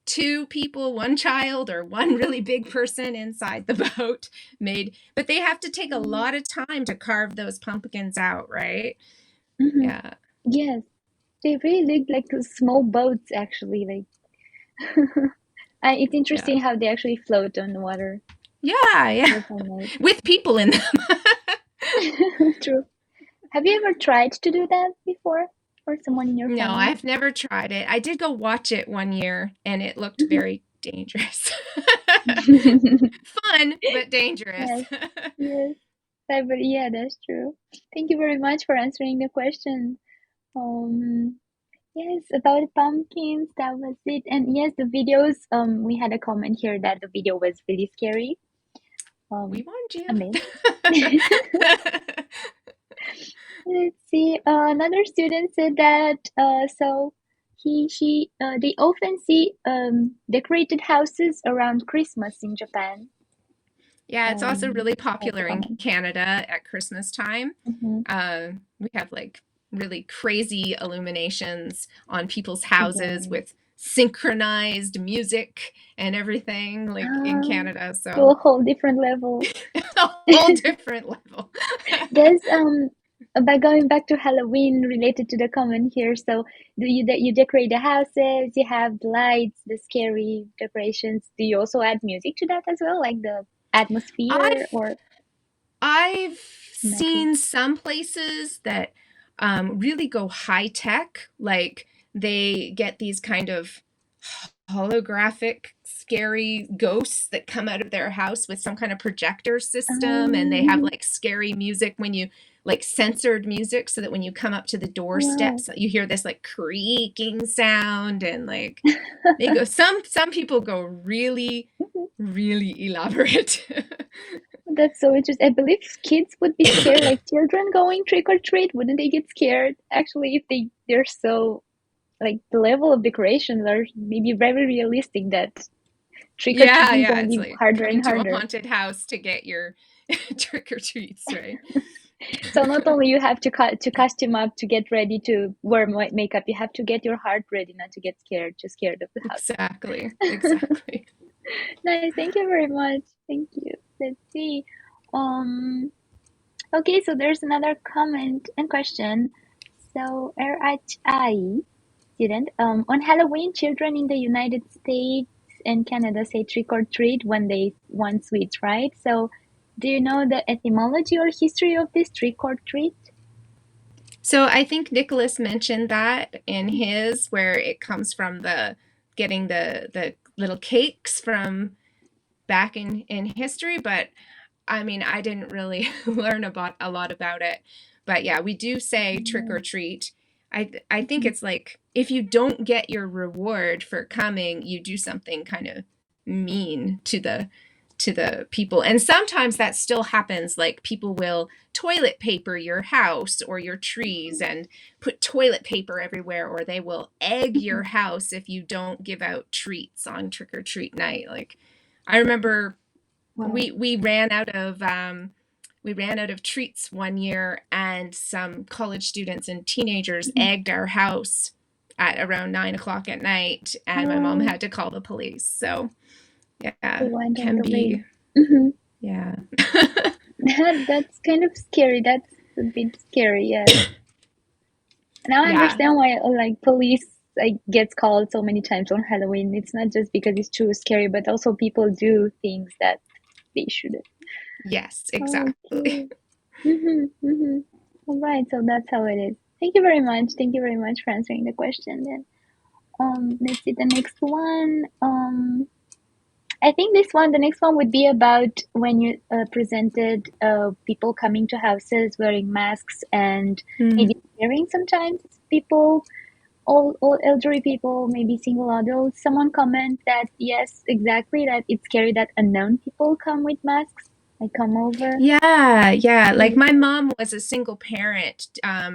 2 people, 1 child, or 1 really big person inside the boat but they have to take a lot of time to carve those pumpkins out, right? Mm-hmm. Yeah. Yes. They really look like small boats, actually. Like, it's interesting how they actually float on the water. Yeah. With people in them. True. Have you ever tried to do that before? Or someone in your family? No, I've never tried it. I did go watch it one year, and it looked very dangerous. Fun, but dangerous. Yes. But yeah, that's true. Thank you very much for answering the question. Yes, about pumpkins, that was it. And yes, the videos, we had a comment here that the video was really scary. We warned you. Amazing. Let's see. Another student said that they often see decorated houses around Christmas in Japan. Yeah, it's also really popular in comment. Canada at Christmas time. Mhm. We have like really crazy illuminations on people's houses with synchronized music and everything, like in Canada. To a So whole different level. a whole different level. There's by going back to Halloween related to the comment here, so you decorate the houses, you have the lights, the scary decorations. Do you also add music to that as well, like the atmosphere or I've seen some places that really go high tech, like they get these kind of holographic scary ghosts that come out of their house with some kind of projector system, and they have like scary music when you like censored music so that when you come up to the doorsteps you hear this like creaking sound, and like they go some people go really elaborate. That's so interesting. I believe kids would be scared, like children going trick or treat. Wouldn't they get scared? Actually, if they're so like the level of decorations are maybe very realistic that trick or treating is going to be harder and harder. To a haunted house to get your trick or treats, right? So not only you have to costume up to get ready to wear makeup, you have to get your heart ready not to get scared, just scared of the house. Exactly. Nice. Thank you very much. Thank you. Let's see. Okay, so there's another comment and question. So RHI student, on Halloween, children in the United States and Canada say trick or treat when they want sweets, right? So do you know the etymology or history of this trick or treat? So I think Nicholas mentioned that in his, where it comes from getting the little cakes from back in history, but I mean, I didn't really learn a lot about it. But yeah, we do say trick or treat. I think it's like if you don't get your reward for coming, you do something kind of mean to the people. And sometimes that still happens, like people will toilet paper your house or your trees and put toilet paper everywhere, or they will egg your house if you don't give out treats on trick or treat night. Like I remember we ran out of treats one year, and some college students and teenagers egged our house at around 9 o'clock at night, and my mom had to call the police. So yeah, can be. Yeah. That's kind of scary. That's a bit scary. Yeah. Now I understand why like police gets called so many times on Halloween. It's not just because it's too scary, but also people do things that they shouldn't. Yes, exactly. Okay. All right, so that's how it is. Thank you very much. Thank you very much for answering the question. Then, let's see the next one. I think the next one would be about when you presented people coming to houses wearing masks and maybe scaring sometimes people, all elderly people, maybe single adults. Someone comment that yes, exactly, that it's scary that unknown people come with masks. I come over. Yeah. Like my mom was a single parent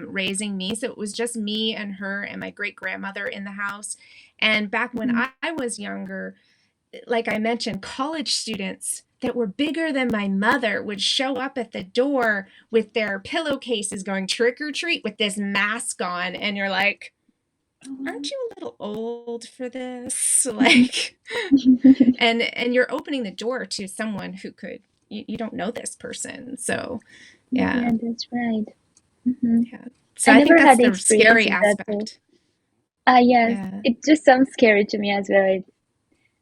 raising me. So it was just me and her and my great grandmother in the house. And back when I was younger, like I mentioned, college students that were bigger than my mother would show up at the door with their pillowcases going trick or treat with this mask on. And you're like, aren't you a little old for this? Like, and you're opening the door to someone who could, you don't know this person. So, yeah. Yeah, that's right. Mm-hmm. Yeah. So I think never that's had the scary experience with that, aspect. Yes, Yeah. it just sounds scary to me as well. It's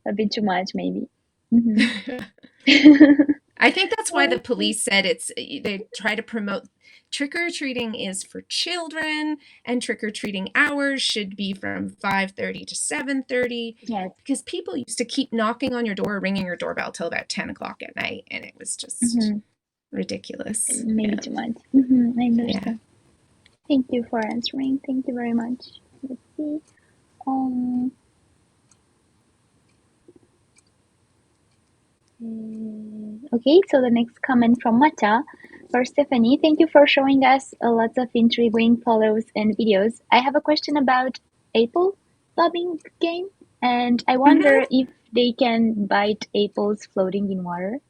a bit too much, maybe. Mm-hmm. I think that's why the police said they try to promote trick-or-treating is for children, and trick-or-treating hours should be from 5:30 to 7:30. Yes. Because people used to keep knocking on your door, ringing your doorbell till about 10 o'clock at night, and it was just ridiculous. Maybe Yeah. too much. I understand. Yeah. Thank you for answering. Thank you very much. Let's see. Okay, so the next comment from Mata. For Stephanie, thank you for showing us lots of intriguing photos and videos. I have a question about apple bobbing game, and I wonder if they can bite apples floating in water.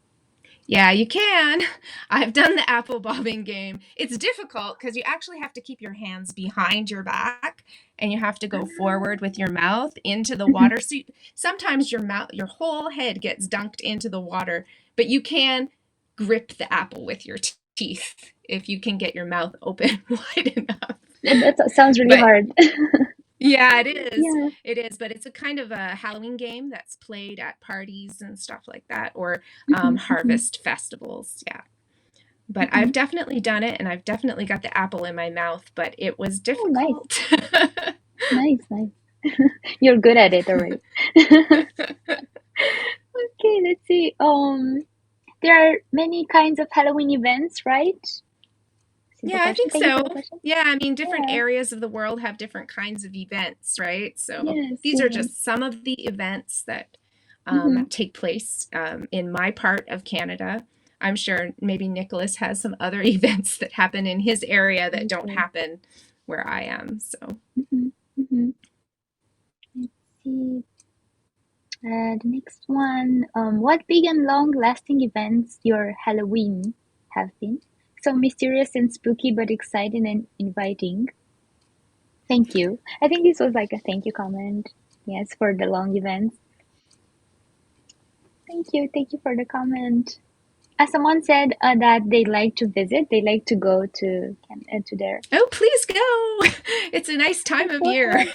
Yeah, you can. I've done the apple bobbing game. It's difficult because you actually have to keep your hands behind your back and you have to go forward with your mouth into the water. So sometimes your whole head gets dunked into the water, but you can grip the apple with your teeth if you can get your mouth open wide enough. That sounds really hard. Yeah, it is. Yeah. It is, but it's a kind of a Halloween game that's played at parties and stuff like that, or harvest festivals. Yeah. But I've definitely done it, and I've definitely got the apple in my mouth, but it was difficult. Nice. You're good at it already. Okay, let's see. There are many kinds of Halloween events, right? Yeah, I think Thank you for so. the question. Yeah, I mean, different Yeah. areas of the world have different kinds of events, right? So Yes, these are yes. just some of the events that take place in my part of Canada. I'm sure maybe Nicholas has some other events that happen in his area that don't happen where I am. So Let's see. The next one. What big and long-lasting events your Halloween have been? So mysterious and spooky, but exciting and inviting. Thank you. I think this was like a thank you comment. Yes, for the long events. Thank you for the comment. Someone said that they like to visit. They like to go to their. Oh, please go! It's a nice time of year.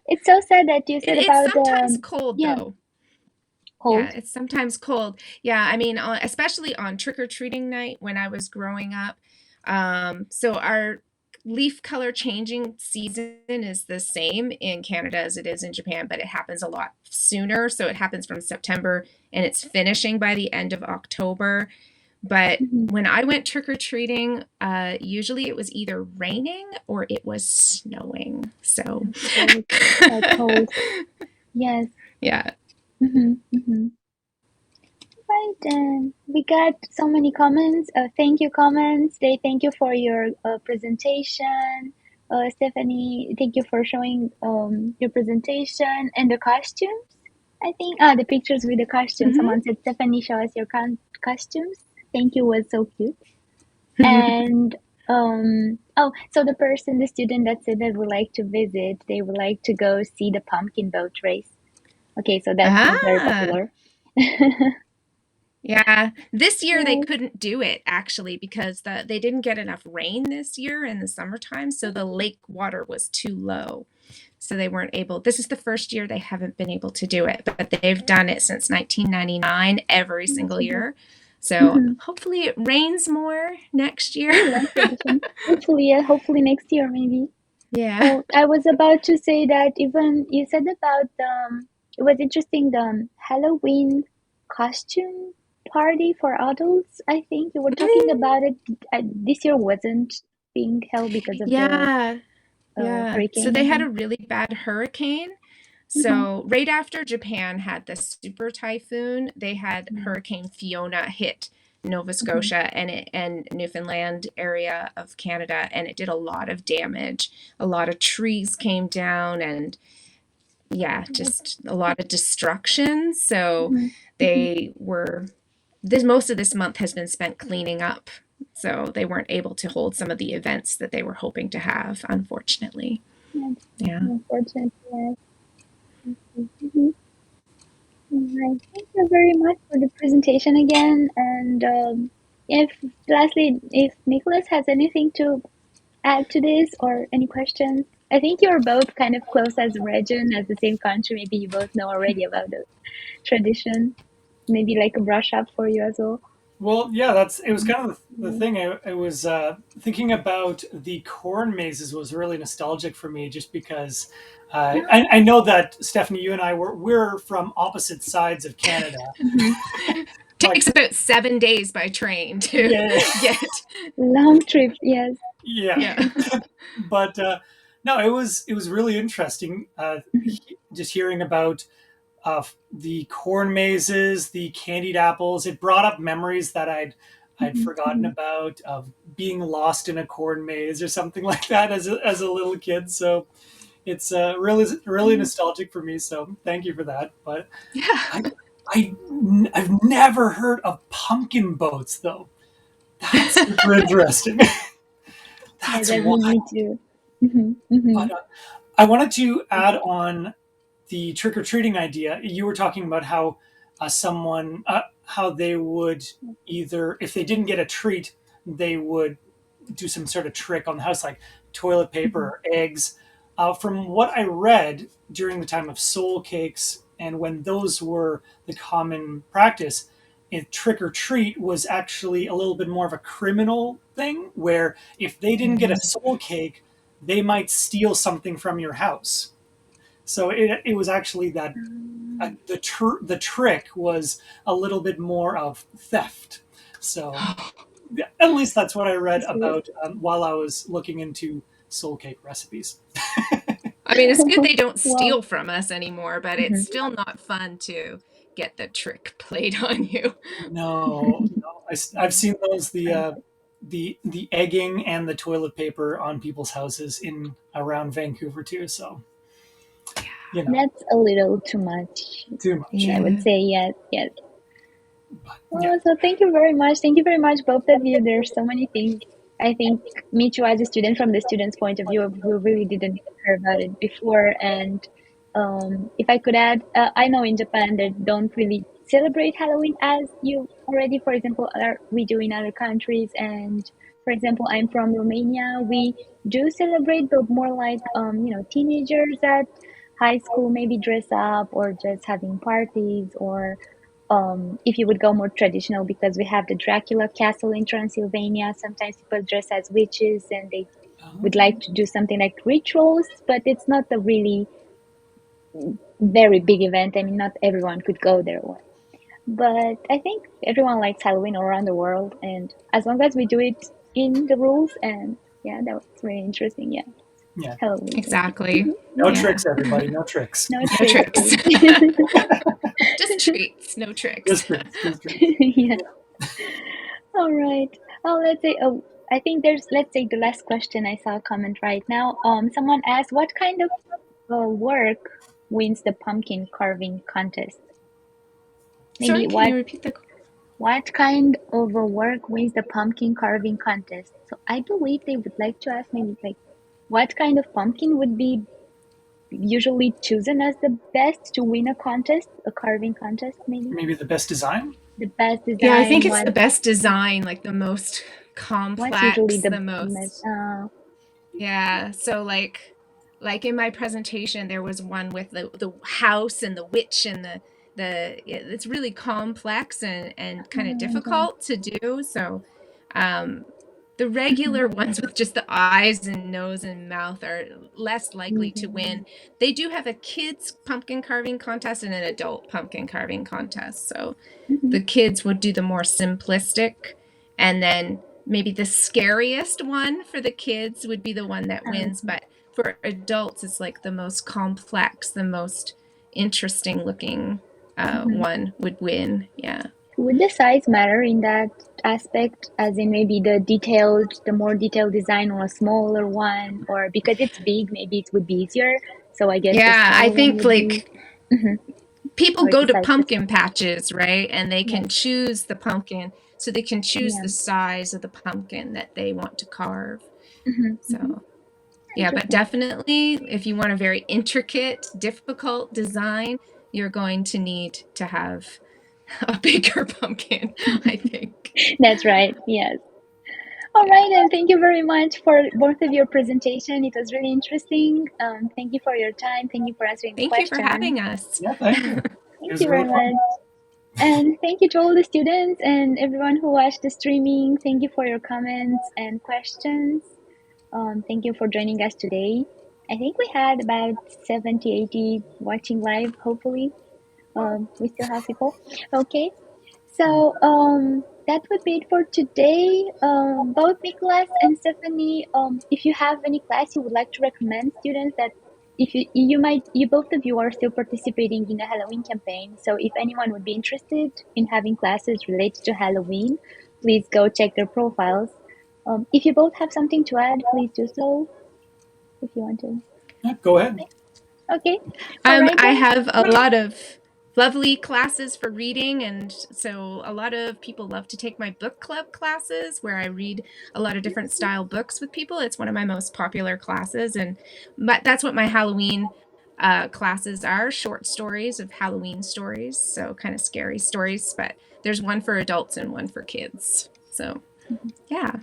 It's so sad that you said about It's sometimes cold though. Cold. Yeah, it's sometimes cold. Yeah, I mean, especially on trick-or-treating night when I was growing up. So our leaf color changing season is the same in Canada as it is in Japan, but it happens a lot sooner. So it happens from September and it's finishing by the end of October. But when I went trick-or-treating, usually it was either raining or it was snowing. So cold. Yes. Yeah. Right, then we got so many comments. Thank you comments. Thank you for your presentation. Stephanie, thank you for showing your presentation and the costumes. I think the pictures with the costumes. Someone said, Stephanie, show us your costumes. Thank you, was so cute. And so the student that said they would like to visit, they would like to go see the pumpkin boat race. Okay, so that's very popular. Yeah, this year they couldn't do it actually because they didn't get enough rain this year in the summertime, so the lake water was too low. So they weren't able. This is the first year they haven't been able to do it, but they've done it since 1999 every single year. So hopefully it rains more next year. Hopefully next year maybe. Yeah. Oh, I was about to say that even you said about it was interesting, the Halloween costume party for adults. I think you were talking about it. This year wasn't being held because of the hurricane. So they had a really bad hurricane. So right after Japan had the super typhoon, they had Hurricane Fiona hit Nova Scotia and Newfoundland area of Canada, and it did a lot of damage. A lot of trees came down, and just a lot of destruction. So most of this month has been spent cleaning up. So they weren't able to hold some of the events that they were hoping to have, unfortunately. Yeah. Unfortunately, yes. Right. Thank you very much for the presentation again. And if Nicholas has anything to add to this or any questions, I think you're both kind of close as a region, as the same country. Maybe you both know already about the tradition. Maybe like a brush up for you as well. Well, yeah, it was kind of the thing. I was thinking about the corn mazes was really nostalgic for me, just because I know that Stephanie, you and I we're from opposite sides of Canada. Takes about 7 days by train to get long trip. Yes. Yeah. But no, it was really interesting just hearing about the corn mazes, the candied apples. It brought up memories that I'd forgotten about, of being lost in a corn maze or something like that as a little kid. So it's really nostalgic for me. So thank you for that. But I've never heard of pumpkin boats though. That's super interesting. That's wild. Me too. But I wanted to add on the trick-or-treating idea. You were talking about how how they would either, if they didn't get a treat, they would do some sort of trick on the house, like toilet paper or eggs. From what I read during the time of soul cakes, and when those were the common practice, trick or treat was actually a little bit more of a criminal thing, where if they didn't get a soul cake, they might steal something from your house. So it was actually that the trick was a little bit more of theft. So at least that's what I read about while I was looking into soul cake recipes. I mean, it's good they don't steal from us anymore, but it's still not fun to get the trick played on you. No. I've seen those, the egging and the toilet paper on people's houses in around Vancouver too. So, that's a little too much. Yeah. I would say yes. Well, so thank you very much. Thank you very much, both of you. There's so many things. I think me too, as a student, from the student's point of view, we really didn't hear about it before. And if I could add, I know in Japan they don't really celebrate Halloween as you already, for example, we do in other countries. And for example, I'm from Romania. We do celebrate, but more like teenagers at high school maybe dress up, or just having parties, or if you would go more traditional, because we have the Dracula castle in Transylvania, sometimes people dress as witches and they would like to do something like rituals, but it's not a really very big event. I mean, not everyone could go there. But I think everyone likes Halloween around the world, and as long as we do it in the rules, and that was really interesting. Yeah, Halloween. Exactly. No tricks, everybody. No tricks. No tricks. Just treats, no tricks. Just treats. Yeah. All right. Well, let's say. I think let's say the last question. I saw a comment right now. Someone asked, what kind of work wins the pumpkin carving contest? Sorry, can you repeat the question? What kind of a work wins the pumpkin carving contest? So I believe they would like to ask maybe like, what kind of pumpkin would be usually chosen as the best to win a contest, a carving contest, maybe? Maybe the best design? The best design. Yeah, I think it's the best design, like the most complex, what's usually the most. Yeah, so like in my presentation, there was one with the house and the witch and it's really complex and kind of difficult to do. So the regular ones with just the eyes and nose and mouth are less likely to win. They do have a kids pumpkin carving contest and an adult pumpkin carving contest. So the kids would do the more simplistic, and then maybe the scariest one for the kids would be the one that wins. But for adults, it's like the most complex, the most interesting looking one would win. Yeah. Would the size matter in that aspect, as in maybe the more detailed design, or a smaller one, or because it's big, maybe it would be easier So I guess Yeah, I think Mhm. people Or go to decide to- pumpkin patches, right? And they can choose the pumpkin. So they can choose Yeah. the size of the pumpkin that they want to carve. Mhm, So mhm. yeah, but Interesting. definitely if you want a very intricate, difficult design, you're going to need to have a bigger pumpkin, I think. That's right. Yes. All right, and thank you very much for both of your presentation. It was really interesting. Thank you for your time. Thank you for answering the Thank you questions. for having us. Yeah, thank you. It Thank was you very really fun. much. And thank you to all the students and everyone who watched the streaming. Thank you for your comments and questions. Thank you for joining us today. I think we had about 70, 80 watching live, hopefully. We still have people. Okay. So that would be it for today. Both Nicholas and Stephanie, if you have any class you would like to recommend students that if you both of you are still participating in a Halloween campaign. So if anyone would be interested in having classes related to Halloween, please go check their profiles. If you both have something to add, please do so. If you want to. Yeah, go ahead. Okay. All right, I then. have a lot of lovely classes for reading, and so a lot of people love to take my book club classes where I read a lot of different style books with people. It's one of my most popular classes, and that's what my Halloween classes are, short stories of Halloween stories, so kind of scary stories, but there's one for adults and one for kids. So yeah.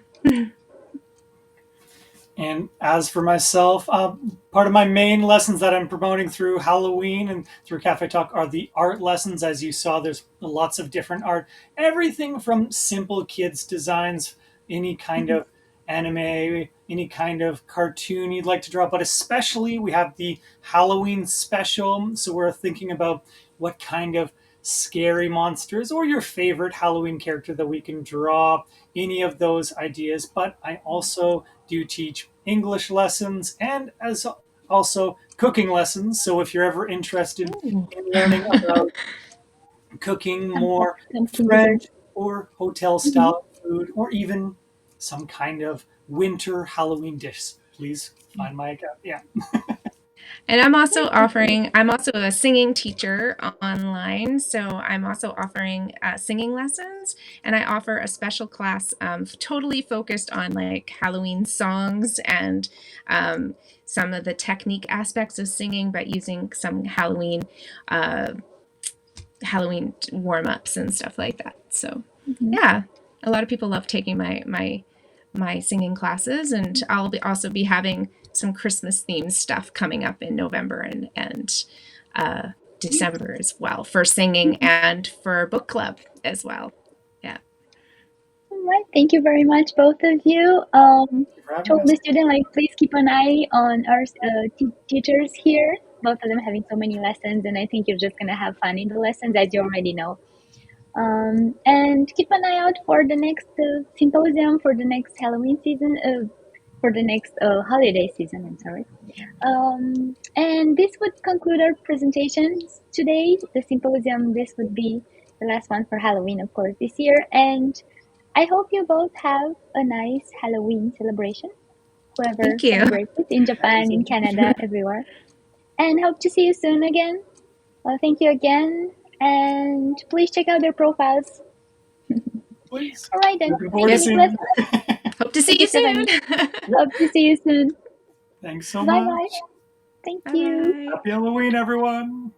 And as for myself, part of my main lessons that I'm promoting through Halloween and through Cafe Talk are the art lessons. As you saw, there's lots of different art, everything from simple kids designs, any kind of anime, any kind of cartoon you'd like to draw, but especially we have the Halloween special. So we're thinking about what kind of scary monsters or your favorite Halloween character that we can draw, any of those ideas. But I also do teach English lessons and as also cooking lessons. So if you're ever interested in learning about cooking more Pumpkin French dessert. or hotel style food or even some kind of winter Halloween dish, please find my account. Yeah. And I'm also a singing teacher online. So I'm also offering singing lessons, and I offer a special class totally focused on like Halloween songs and some of the technique aspects of singing, but using some Halloween warm-ups and stuff like that. So yeah, a lot of people love taking my singing classes, and I'll also be having some Christmas themed stuff coming up in November and December as well for singing and for book club as well. Yeah. All right. Thank you very much, both of you. Told the student, like, please keep an eye on our teachers here. Both of them having so many lessons, and I think you're just gonna have fun in the lessons, as you already know. And keep an eye out for the next symposium, for the next Halloween season, for the next holiday season. I'm sorry. And this would conclude our presentations today. The symposium, this would be the last one for Halloween, of course, this year. And I hope you both have a nice Halloween celebration, whoever Thank you. celebrates it in Japan, in Canada, everywhere. And hope to see you soon again. Thank you again. And please check out their profiles. Please. All right, then. Looking forward to Thank you, seeing Nicholas. you. Hope to see you soon. Hope to see you soon. Thanks so Bye-bye. much. Thank you. Happy Halloween, everyone.